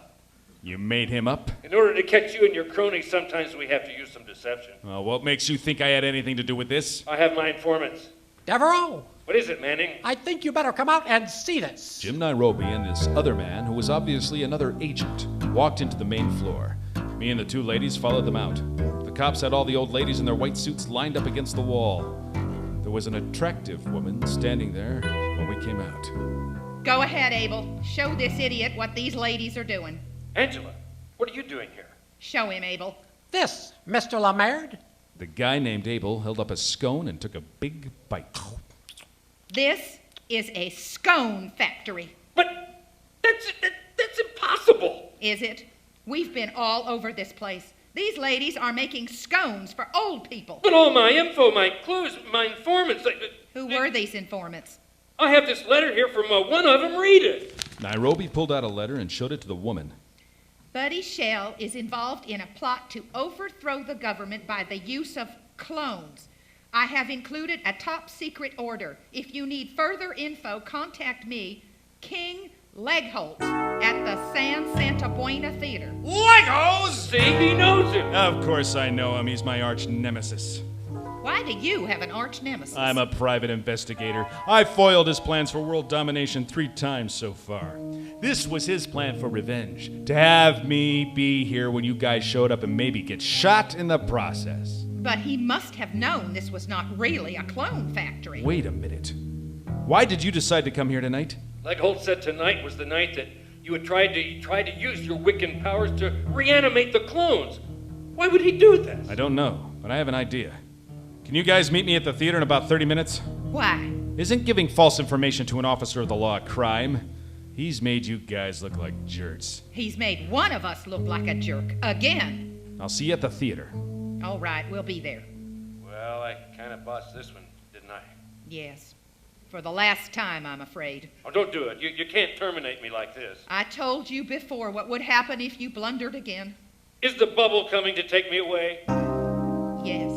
You made him up?
In order to catch you and your cronies, sometimes we have to use some deception.
What makes you think I had anything to do with this?
I have my informants.
Devereaux!
What is it, Manning?
I think you better come out and see this.
Jim Nairobi and this other man, who was obviously another agent, walked into the main floor. Me and the two ladies followed them out. The cops had all the old ladies in their white suits lined up against the wall. There was an attractive woman standing there when we came out.
Go ahead, Abel. Show this idiot what these ladies are doing.
Angela, what are you doing here?
Show him, Abel.
This, Mr. Lemaire.
The guy named Abel held up a scone and took a big bite.
This is a scone factory.
But that's impossible.
Is it? We've been all over this place. These ladies are making scones for old people.
But all my info, my clues, my informants...
Who were these informants?
I have this letter here from one of them. Read it.
Nairobi pulled out a letter and showed it to the woman.
Buddy Shell is involved in a plot to overthrow the government by the use of clones. I have included a top secret order. If you need further info, contact me, King Legholt, at the San Santa Buena Theater.
Legos! See, he knows him.
Of course I know him. He's my arch nemesis.
Why do you have an arch nemesis?
I'm a private investigator. I foiled his plans for world domination 3 times so far. This was his plan for revenge. To have me be here when you guys showed up and maybe get shot in the process.
But he must have known this was not really a clone factory.
Wait a minute. Why did you decide to come here tonight?
Like Holt said, tonight was the night that you had tried to use your Wiccan powers to reanimate the clones. Why would he do this?
I don't know, but I have an idea. Can you guys meet me at the theater in about 30 minutes?
Why?
Isn't giving false information to an officer of the law a crime? He's made you guys look like jerks.
He's made one of us look like a jerk. Again.
I'll see you at the theater.
All right, we'll be there.
Well, I kind of botched this one, didn't I?
Yes. For the last time, I'm afraid.
Oh, don't do it. You can't terminate me like this.
I told you before what would happen if you blundered again.
Is the bubble coming to take me away?
Yes.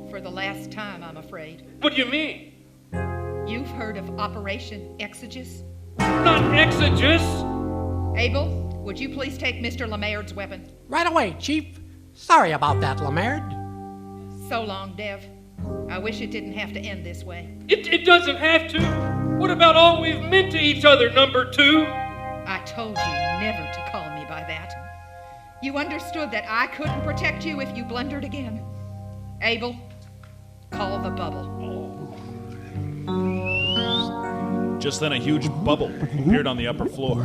For the last time, I'm afraid.
What do you mean?
You've heard of Operation Exegesis?
Not Exegesis!
Abel, would you please take Mr. Lemaird's weapon?
Right away, Chief. Sorry about that, Lemaire.
So long, Dev. I wish it didn't have to end this way.
It doesn't have to. What about all we've meant to each other, number 2?
I told you never to call me by that. You understood that I couldn't protect you if you blundered again. Abel, call the bubble.
Just then a huge bubble appeared on the upper floor.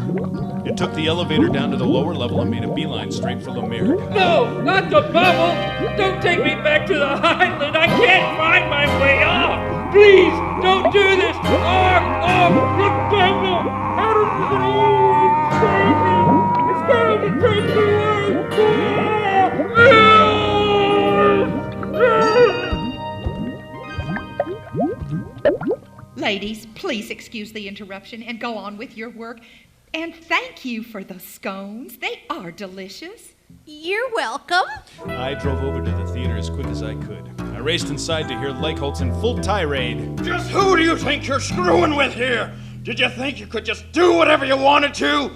It took the elevator down to the lower level and made a beeline straight for Lemaire.
No, not the bubble! Don't take me back to the island! I can't find my way off! Please, don't do this! The bubble! How does it all? It's going to take me
Ladies, please excuse the interruption and go on with your work. And thank you for the scones. They are delicious.
You're welcome.
I drove over to the theater as quick as I could. I raced inside to hear Legholtz in full tirade.
Just who do you think you're screwing with here? Did you think you could just do whatever you wanted to?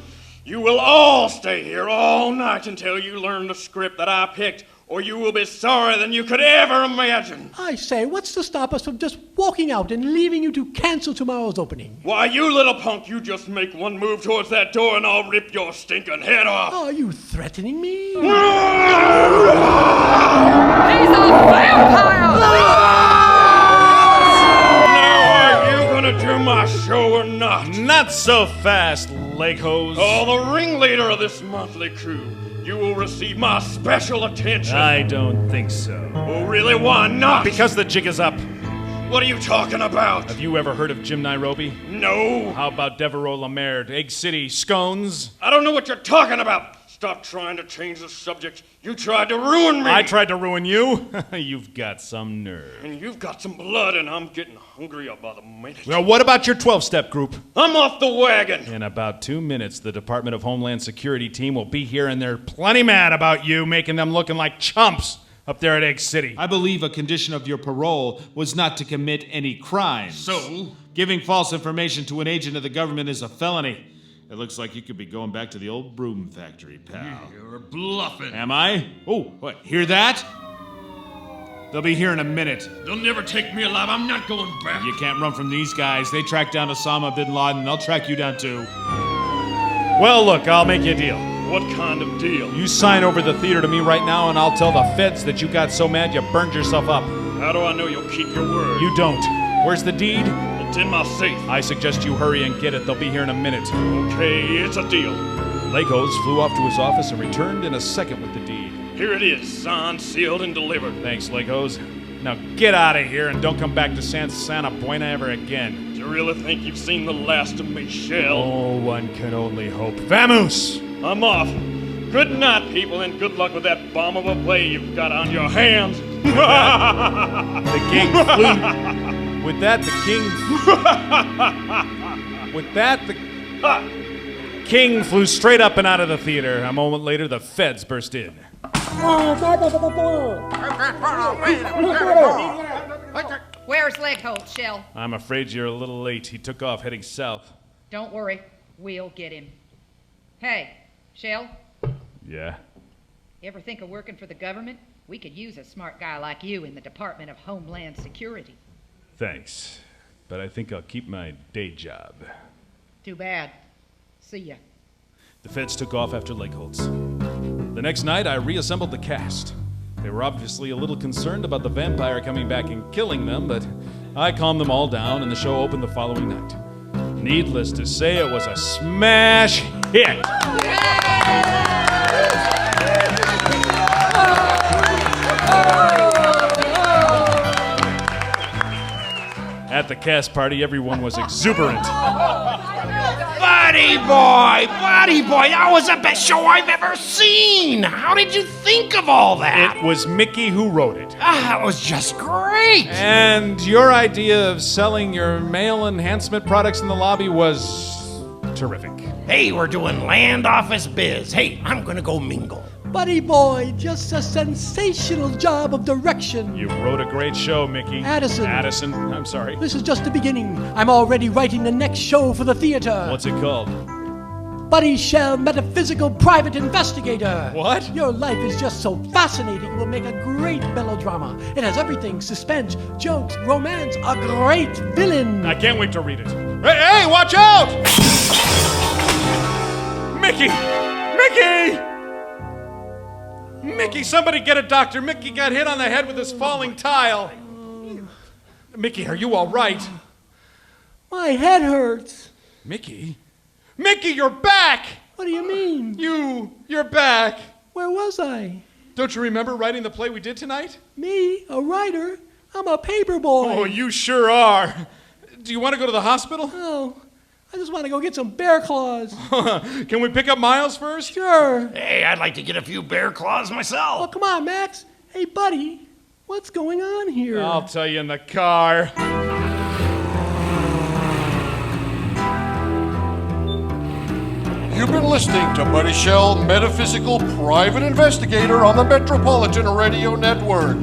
You will all stay here all night until you learn the script that I picked, or you will be sorrier than you could ever imagine.
I say, what's to stop us from just walking out and leaving you to cancel tomorrow's opening?
Why, you little punk, you just make one move towards that door and I'll rip your stinking head off.
Are you threatening me?
He's a
vampire!
Now, are you gonna do my show or not?
Not so fast, Leghose.
Oh, the ringleader of this monthly coup. You will receive my special attention.
I don't think so.
Oh, really? Why not?
Because the jig is up.
What are you talking about?
Have you ever heard of Jim Nairobi?
No.
How about Devereaux Lemaire, Egg City, Scones?
I don't know what you're talking about. Stop trying to change the subject. You tried to ruin me.
I tried to ruin you? You've got some nerve.
And you've got some blood, and I'm getting hungrier by the minute.
Well, what about your 12-step group?
I'm off the wagon.
In about 2 minutes, the Department of Homeland Security team will be here, and they're plenty mad about you, making them looking like chumps up there at Egg City.
I believe a condition of your parole was not to commit any crimes.
So?
Giving false information to an agent of the government is a felony. It looks like you could be going back to the old broom factory, pal.
You're bluffing.
Am I? Oh, what? Hear that? They'll be here in a minute.
They'll never take me alive. I'm not going back.
You can't run from these guys. They tracked down Osama bin Laden. They'll track you down too.
Well, look, I'll make you a deal.
What kind of deal?
You sign over the theater to me right now, and I'll tell the feds that you got so mad you burned yourself up.
How do I know you'll keep your word?
You don't. Where's the deed?
It's in my safe.
I suggest you hurry and get it. They'll be here in a minute.
Okay, it's a deal.
Legos flew off to his office and returned in a second with the deed.
Here it is, signed, sealed, and delivered.
Thanks, Legos. Now get out of here and don't come back to San Santa Buena ever again.
Do you really think you've seen the last of me, Shell?
Oh, one can only hope. Vamoose!
I'm off. Good night, people, and good luck with that bomb of a play you've got on your hands.
The king flew. With that, the king flew straight up and out of the theater. A moment later, the feds burst in.
Where's Leghold, Shell?
I'm afraid you're a little late. He took off heading south.
Don't worry, we'll get him. Hey, Shell,
Yeah?
ever think of working for the government? We could use a smart guy like you in the Department of Homeland Security.
Thanks. But I think I'll keep my day job.
Too bad. See ya.
The feds took off after Legholtz. The next night, I reassembled the cast. They were obviously a little concerned about the vampire coming back and killing them, but I calmed them all down, and the show opened the following night. Needless to say, it was a smash hit. At the cast party, everyone was exuberant.
Buddy boy, that was the best show I've ever seen. How did you think of all that?
It was Mickey who wrote it.
That was just great.
And your idea of selling your male enhancement products in the lobby was terrific.
Hey, we're doing land office biz. Hey, I'm gonna go mingle.
Buddy boy, just a sensational job of direction.
You wrote a great show, Mickey.
Addison,
I'm sorry.
This is just the beginning. I'm already writing the next show for the theater.
What's it called?
Buddy Shell, Metaphysical Private Investigator.
What?
Your life is just so fascinating. We'll make a great melodrama. It has everything: suspense, jokes, romance, a great villain.
I can't wait to read it. Hey, watch out! Mickey! Mickey, somebody get a doctor. Mickey got hit on the head with this falling tile. Mickey, are you all right?
My head hurts.
Mickey, you're back!
What do you mean?
You're back.
Where was I?
Don't you remember writing the play we did tonight?
Me? A writer? I'm a paper boy.
Oh, you sure are. Do you want to go to the hospital?
Oh, I just want to go get some bear claws.
Can we pick up Miles first?
Sure.
Hey, I'd like to get a few bear claws myself.
Oh, come on, Max. Hey, buddy, what's going on here?
I'll tell you in the car.
You've been listening to Buddy Shell, Metaphysical Private Investigator on the Metropolitan Radio Network.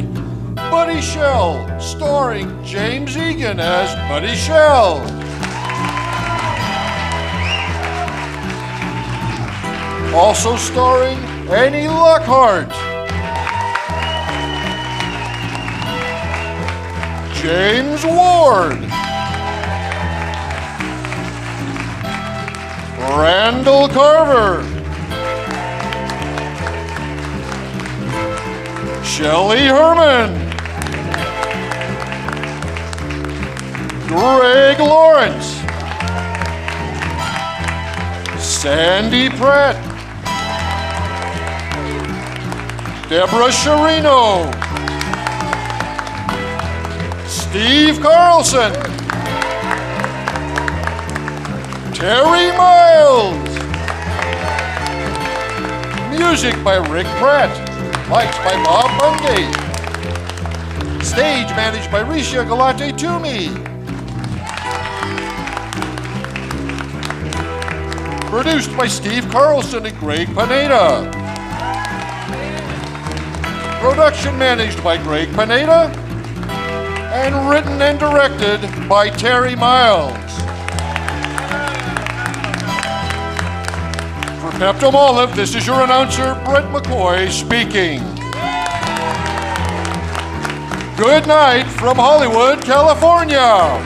Buddy Shell, starring James Egan as Buddy Shell. Also starring Annie Lockhart, James Ward, Randall Carver, Shelley Herman, Greg Lawrence, Sandy Pratt, Deborah Sharino, Steve Carlson, Terry Miles. Music by Rick Pratt. Lights by Bob Bundy. Stage managed by Risha Galate Toomey. Produced by Steve Carlson and Greg Pineda. Production managed by Greg Pineda, and written and directed by Terry Miles. For Pepto Olive, this is your announcer, Brett McCoy, speaking. Good night from Hollywood, California.